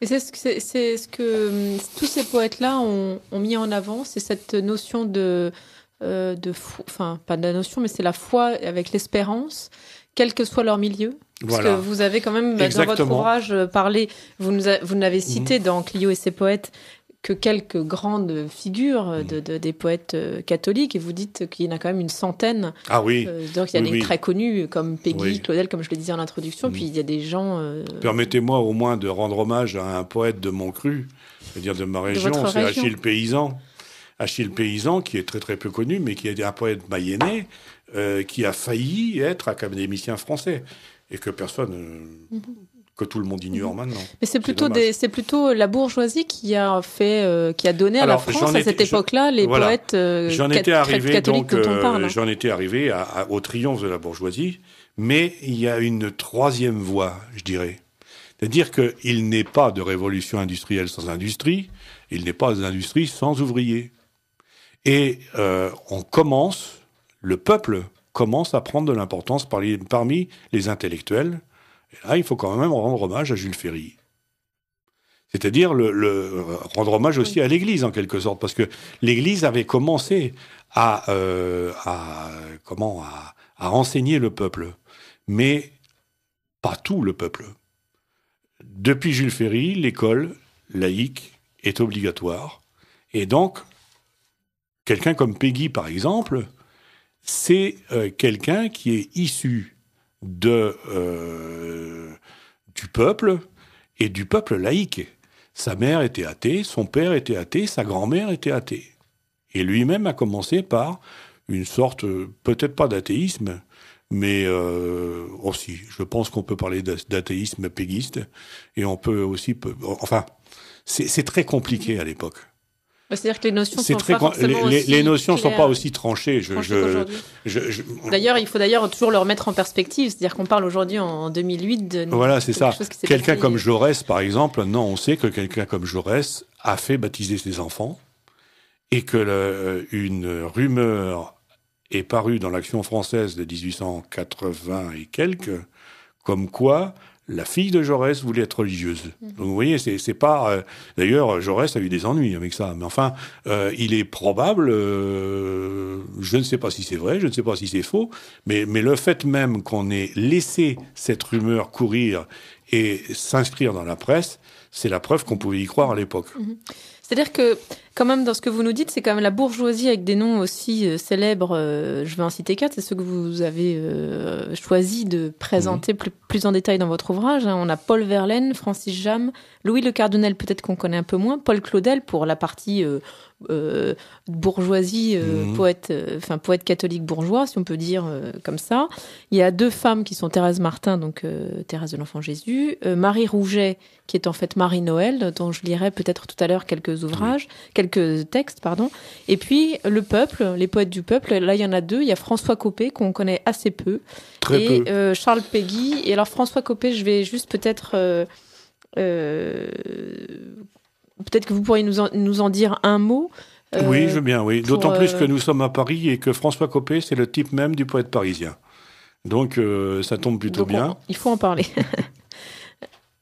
Et c'est ce que tous ces poètes-là ont mis en avant, c'est cette notion enfin, pas de la notion, mais c'est la foi avec l'espérance, quel que soit leur milieu. Parce que Voilà, vous avez quand même, dans votre exactement. ouvrage, parlé, vous n'avez Mhm. cité dans Clio et ses poètes que quelques grandes figures des poètes catholiques, et vous dites qu'il y en a quand même une centaine. Ah oui, Donc il y a oui, des oui, très connus, comme Peggy, oui. Claudel, comme je le disais en introduction, puis Mhm. il y a des gens Permettez-moi au moins de rendre hommage à un poète de mon cru, c'est-à-dire de ma de région, votre c'est région. Achille Paysan. Achille Paysan, qui est très très peu connu, mais qui est un poète mayennais, qui a failli être académicien français, et que que tout le monde ignore Mhm. maintenant. Mais C'est dommage. c'est plutôt la bourgeoisie qui a fait, qui a donné à la Alors, France à cette époque-là les voilà, poètes catholiques donc, dont on parle. Hein. j'en étais arrivé au triomphe de la bourgeoisie, mais il y a une troisième voie, je dirais. C'est-à-dire qu'il n'est pas de révolution industrielle sans industrie, il n'est pas d'industrie sans ouvriers. Et le peuple commence à prendre de l'importance parmi les intellectuels. Et là, il faut quand même rendre hommage à Jules Ferry. C'est-à-dire rendre hommage aussi à l'Église, en quelque sorte, parce que l'Église avait commencé à enseigner le peuple, mais pas tout le peuple. Depuis Jules Ferry, l'école laïque est obligatoire. Et donc, quelqu'un comme Peggy, par exemple, c'est quelqu'un qui est issu du peuple et du peuple laïque. Sa mère était athée, son père était athée, sa grand-mère était athée. Et lui-même a commencé par une sorte, peut-être pas d'athéisme, mais aussi, je pense qu'on peut parler d'athéisme péguiste, et on peut aussi, enfin, c'est très compliqué à l'époque. C'est-à-dire que les notions C'est sont très pas forcément aussi les notions sont pas claires, aussi tranchées. tranchées qu'aujourd'hui. D'ailleurs, il faut toujours le remettre en perspective. C'est-à-dire qu'on parle aujourd'hui en 2008 de Voilà, c'est quelque ça. chose qui s'est Quelqu'un passé. comme Jaurès, par exemple, non, on sait que quelqu'un comme Jaurès a fait baptiser ses enfants et que une rumeur est parue dans l'Action française de 1880 et quelques, comme quoi la fille de Jaurès voulait être religieuse. Donc vous voyez, c'est pas... D'ailleurs, Jaurès a eu des ennuis avec ça. Mais enfin, il est probable, je ne sais pas si c'est vrai, je ne sais pas si c'est faux, mais le fait même qu'on ait laissé cette rumeur courir et s'inscrire dans la presse, c'est la preuve qu'on pouvait y croire à l'époque. C'est-à-dire que, quand même, dans ce que vous nous dites, c'est quand même la bourgeoisie avec des noms aussi célèbres. Je vais en citer 4, c'est ceux que vous avez choisi de présenter plus en détail dans votre ouvrage. Hein. On a Paul Verlaine, Francis Jammes, Louis Le Cardinal, peut-être qu'on connaît un peu moins, Paul Claudel pour la partie bourgeoisie, poète catholique bourgeois, si on peut dire comme ça. Il y a 2 femmes qui sont Thérèse Martin, donc Thérèse de l'Enfant Jésus, Marie Rouget, qui est en fait Marie-Noël, dont je lirai peut-être tout à l'heure quelques ouvrages, quelques textes, pardon. Et puis, le peuple, les poètes du peuple, là, il y en a 2. Il y a François Copé, qu'on connaît assez peu. Très peu. Charles Péguy. Et alors, François Copé, je vais juste peut-être... peut-être que vous pourriez nous en dire un mot. Oui, je veux bien, oui. D'autant plus que nous sommes à Paris et que François Copé, c'est le type même du poète parisien. Donc, ça tombe plutôt bien. Il faut en parler.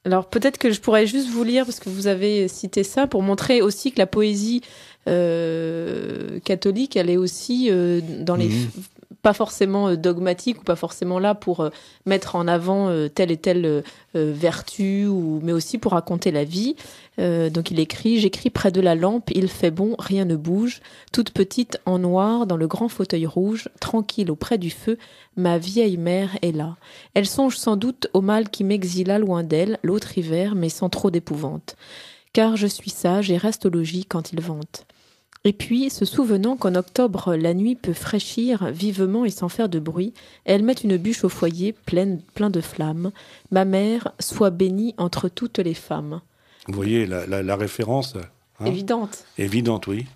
Alors, peut-être que je pourrais juste vous lire, parce que vous avez cité ça, pour montrer aussi que la poésie catholique, elle est aussi dans les... pas forcément dogmatique ou pas forcément là pour mettre en avant telle et telle vertu, mais aussi pour raconter la vie. Donc il écrit « J'écris près de la lampe, il fait bon, rien ne bouge. Toute petite en noir, dans le grand fauteuil rouge, tranquille auprès du feu, ma vieille mère est là. Elle songe sans doute au mal qui m'exila loin d'elle, l'autre hiver, mais sans trop d'épouvante. Car je suis sage et reste au logis quand il vente. » Et puis, se souvenant qu'en octobre, la nuit peut fraîchir vivement et sans faire de bruit, elle met une bûche au foyer plein de flammes. Ma mère soit bénie entre toutes les femmes. Vous voyez la référence évidente. Évidente, oui.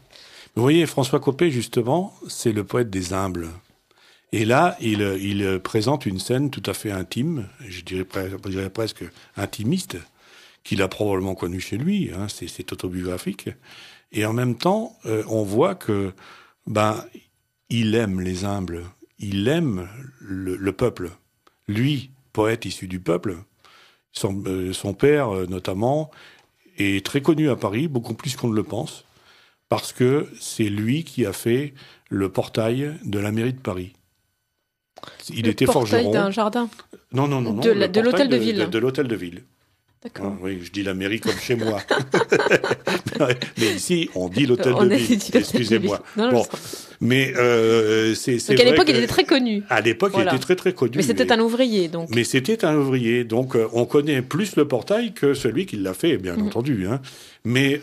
Vous voyez, François Copé, justement, c'est le poète des humbles. Et là, il présente une scène tout à fait intime, je dirais presque intimiste, qu'il a probablement connue chez lui, c'est autobiographique. Et en même temps, on voit que il aime les humbles, il aime le peuple. Lui, poète issu du peuple, son père notamment, est très connu à Paris, beaucoup plus qu'on ne le pense, parce que c'est lui qui a fait le portail de la mairie de Paris. Il était forgeron. Le portail d'un jardin. Non. De l'hôtel de ville. De l'hôtel de ville. D'accord. Ah, oui, je dis la mairie comme chez moi. Mais ici, on dit l'hôtel de ville. Excusez-moi. Bon, mais c'est donc à l'époque, il était très connu. À l'époque, il était très très connu. Mais c'était un ouvrier, donc. Mais c'était un ouvrier, donc on connaît plus le portail que celui qui l'a fait, bien entendu. Hein. Mais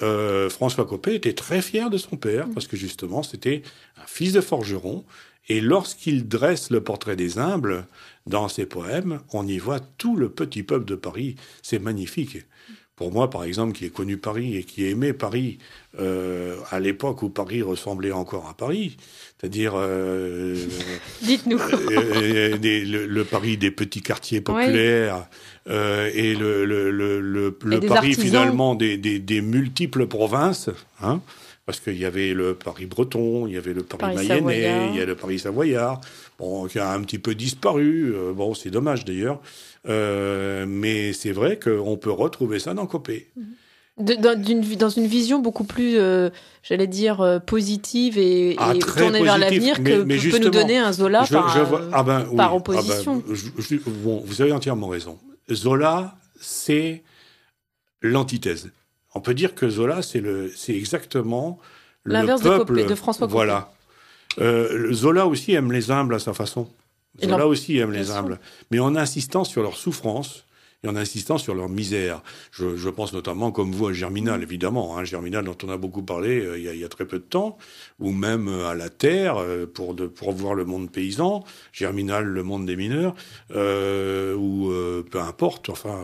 François Coppée était très fier de son père parce que justement, c'était un fils de forgeron. Et lorsqu'il dresse le portrait des humbles dans ses poèmes, on y voit tout le petit peuple de Paris. C'est magnifique. Pour moi, par exemple, qui ai connu Paris et qui aimait Paris à l'époque où Paris ressemblait encore à Paris, c'est-à-dire dites-nous le Paris des petits quartiers populaires et le Paris artisans. Finalement des multiples provinces. Hein, parce qu'il y avait le Paris breton, il y avait le Paris mayennais, il y a le Paris savoyard, bon, qui a un petit peu disparu. Bon, c'est dommage d'ailleurs. Mais c'est vrai qu'on peut retrouver ça dans Coppée. Dans une vision beaucoup plus, j'allais dire, positive et tournée vers l'avenir que peut nous donner un Zola par opposition. Bon, vous avez entièrement raison. Zola, c'est l'antithèse. On peut dire que Zola, c'est exactement l'inverse de François Coppée. Voilà. Zola aussi aime les humbles à sa façon. Zola aussi aime les humbles. Mais en insistant sur leur souffrance et en insistant sur leur misère. Je pense notamment, comme vous, à Germinal, évidemment. Hein, Germinal, dont on a beaucoup parlé il y a très peu de temps, ou même à La Terre, pour voir le monde paysan. Germinal, le monde des mineurs, ou peu importe, enfin,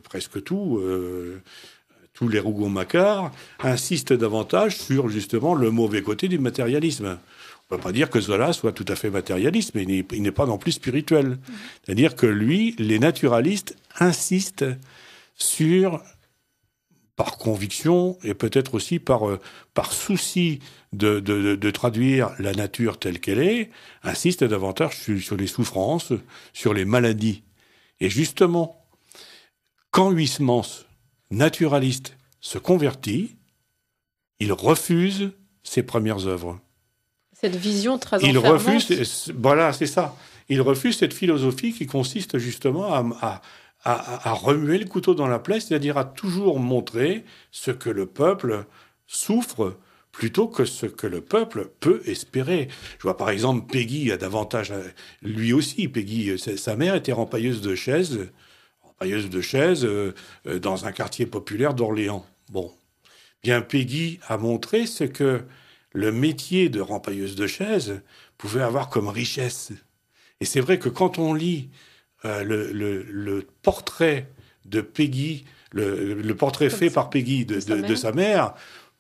presque tout... tous les Rougon-Macquart insistent davantage sur, justement, le mauvais côté du matérialisme. On ne peut pas dire que Zola soit tout à fait matérialiste, mais il n'est pas non plus spirituel. C'est-à-dire que lui, les naturalistes insistent sur, par conviction, et peut-être aussi par souci de traduire la nature telle qu'elle est, insistent davantage sur les souffrances, sur les maladies. Et justement, quand Huysmans, naturaliste, se convertit, il refuse ses premières œuvres. Cette vision très enfermante. Il refuse, voilà, c'est ça. Il refuse cette philosophie qui consiste justement à remuer le couteau dans la plaie, c'est-à-dire à toujours montrer ce que le peuple souffre plutôt que ce que le peuple peut espérer. Je vois par exemple Péguy a davantage... Lui aussi, Péguy, sa mère était rempailleuse de chaises dans un quartier populaire d'Orléans. Bon. Bien, Péguy a montré ce que le métier de rempailleuse de chaises pouvait avoir comme richesse. Et c'est vrai que quand on lit le portrait de Péguy, le portrait fait par Péguy de sa mère,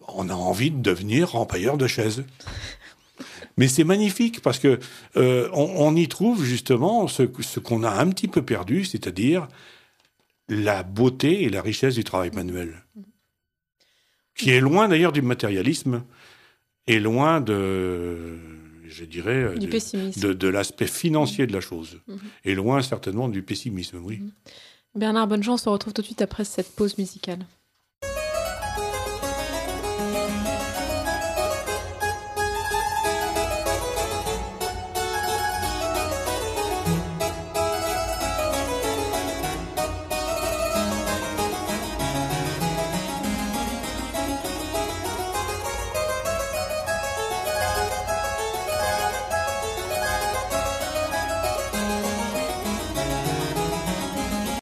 on a envie de devenir rempailleur de chaises. Mais c'est magnifique parce que on y trouve justement ce qu'on a un petit peu perdu, c'est-à-dire la beauté et la richesse du travail manuel, qui est loin d'ailleurs du matérialisme et loin je dirais, du pessimisme. de l'aspect financier de la chose, et loin certainement du pessimisme, oui. Bernard Bonnejean, on se retrouve tout de suite après cette pause musicale.